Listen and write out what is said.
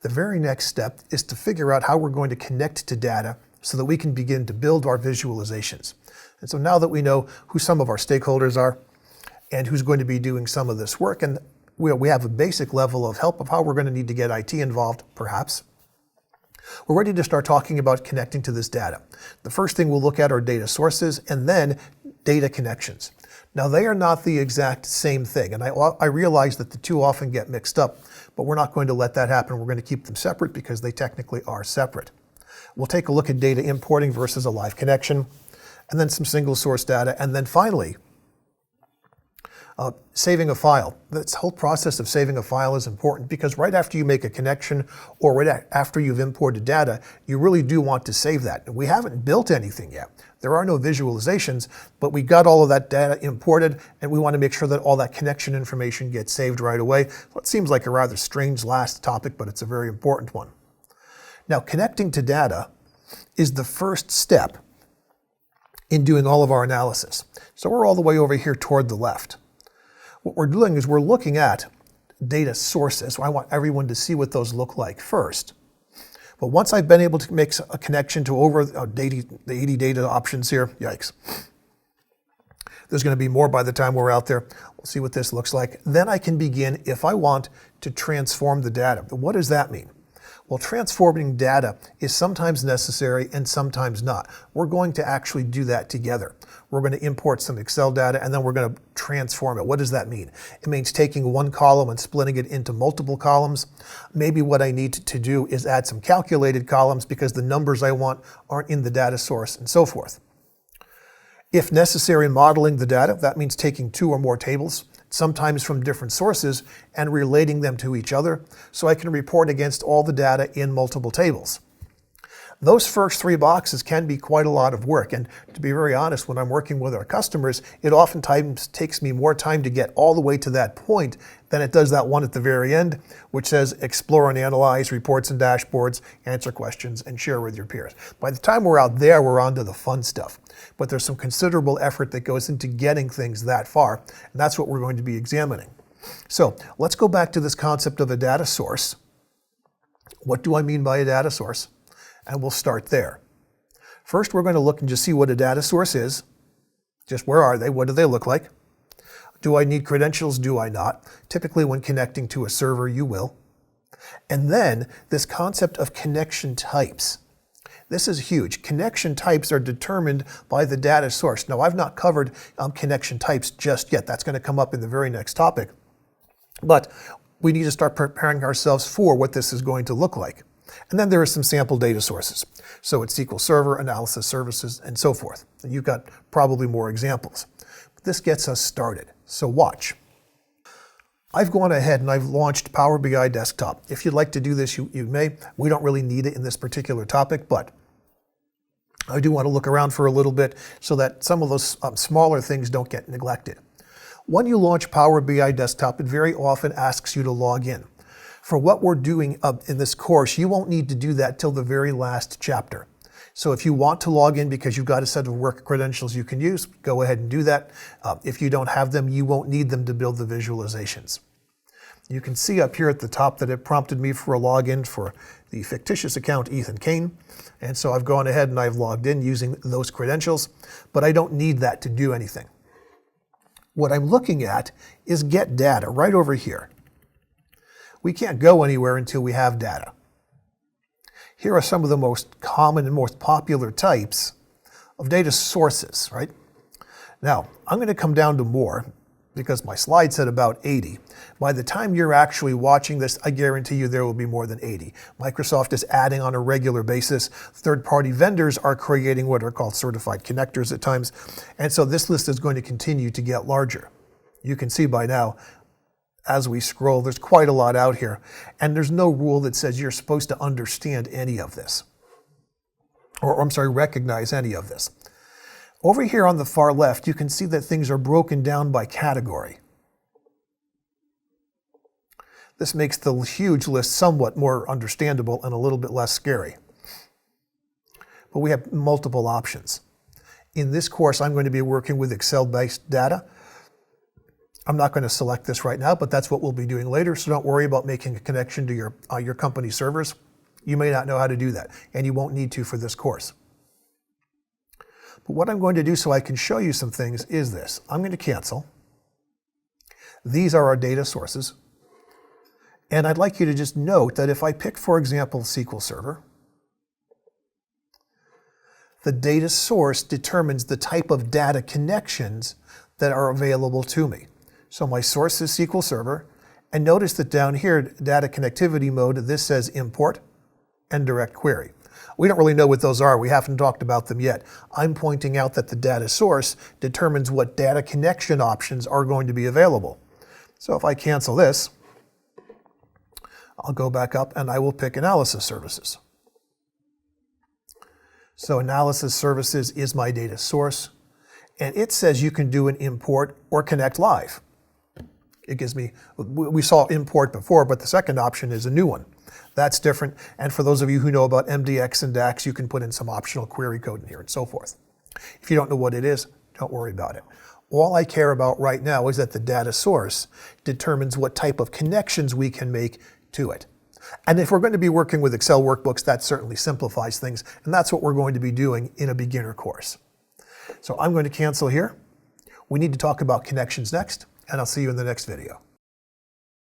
The very next step is to figure out how we're going to connect to data so that we can begin to build our visualizations. And so now that we know who some of our stakeholders are and who's going to be doing some of this work, and we have a basic level of help of how we're going to need to get IT involved, perhaps, we're ready to start talking about connecting to this data. The first thing we'll look at are data sources and then data connections. Now, they are not the exact same thing, and I realize that the two often get mixed up, but we're not going to let that happen. We're going to keep them separate because they technically are separate. We'll take a look at data importing versus a live connection, and then some single source data, and then finally, saving a file. This whole process of saving a file is important because right after you make a connection or right after you've imported data, you really do want to save that. We haven't built anything yet. There are no visualizations, but we got all of that data imported and we want to make sure that all that connection information gets saved right away. What seems like a rather strange last topic, but it's a very important one. Now, connecting to data is the first step in doing all of our analysis. So we're all the way over here toward the left. What we're doing is we're looking at data sources. So I want everyone to see what those look like first. But once I've been able to make a connection to over the 80 data options here, yikes. There's going to be more by the time we're out there. We'll see what this looks like. Then I can begin, if I want, to transform the data. What does that mean? Well, transforming data is sometimes necessary and sometimes not. We're going to actually do that together. We're going to import some Excel data and then we're going to transform it. What does that mean? It means taking one column and splitting it into multiple columns. Maybe what I need to do is add some calculated columns because the numbers I want aren't in the data source and so forth. If necessary, modeling the data, that means taking two or more tables, sometimes from different sources, and relating them to each other so I can report against all the data in multiple tables. Those first three boxes can be quite a lot of work, and to be very honest, when I'm working with our customers, it oftentimes takes me more time to get all the way to that point than it does that one at the very end, which says explore and analyze, reports and dashboards, answer questions, and share with your peers. By the time we're out there, we're on to the fun stuff. But there's some considerable effort that goes into getting things that far, and that's what we're going to be examining. So let's go back to this concept of a data source. What do I mean by a data source? And we'll start there. First, we're going to look and just see what a data source is. Just where are they? What do they look like? Do I need credentials? Do I not? Typically, when connecting to a server, you will. And then this concept of connection types. This is huge. Connection types are determined by the data source. Now, I've not covered connection types just yet. That's going to come up in the very next topic. But we need to start preparing ourselves for what this is going to look like. And then there are some sample data sources. So it's SQL Server, analysis services, and so forth. And you've got probably more examples. But this gets us started. So watch. I've gone ahead and I've launched Power BI Desktop. If you'd like to do this, you may. We don't really need it in this particular topic, but I do want to look around for a little bit so that some of those smaller things don't get neglected. When you launch Power BI Desktop, it very often asks you to log in. For what we're doing in this course, you won't need to do that till the very last chapter. So if you want to log in because you've got a set of work credentials you can use, go ahead and do that. If you don't have them, you won't need them to build the visualizations. You can see up here at the top that it prompted me for a login for the fictitious account Ethan Kane. And so I've gone ahead and I've logged in using those credentials, but I don't need that to do anything. What I'm looking at is get data right over here. We can't go anywhere until we have data. Here are some of the most common and most popular types of data sources, right? Now, I'm going to come down to more because my slide said about 80. By the time you're actually watching this, I guarantee you there will be more than 80. Microsoft is adding on a regular basis. Third-party vendors are creating what are called certified connectors at times. And so this list is going to continue to get larger. You can see by now, as we scroll, there's quite a lot out here. And there's no rule that says you're supposed to understand any of this. Or recognize any of this. Over here on the far left, you can see that things are broken down by category. This makes the huge list somewhat more understandable and a little bit less scary. But we have multiple options. In this course, I'm going to be working with Excel-based data. I'm not going to select this right now, but that's what we'll be doing later, so don't worry about making a connection to your company servers. You may not know how to do that, and you won't need to for this course. But what I'm going to do so I can show you some things is this. I'm going to cancel. These are our data sources. And I'd like you to just note that if I pick, for example, SQL Server, the data source determines the type of data connections that are available to me. So my source is SQL Server, and notice that down here, data connectivity mode, this says import and DirectQuery. We don't really know what those are. We haven't talked about them yet. I'm pointing out that the data source determines what data connection options are going to be available. So if I cancel this, I'll go back up and I will pick Analysis Services. So Analysis Services is my data source, and it says you can do an import or connect live. It gives me, we saw import before, but the second option is a new one. That's different, and for those of you who know about MDX and DAX, you can put in some optional query code in here and so forth. If you don't know what it is, don't worry about it. All I care about right now is that the data source determines what type of connections we can make to it. And if we're going to be working with Excel workbooks, that certainly simplifies things, and that's what we're going to be doing in a beginner course. So I'm going to cancel here. We need to talk about connections next, and I'll see you in the next video.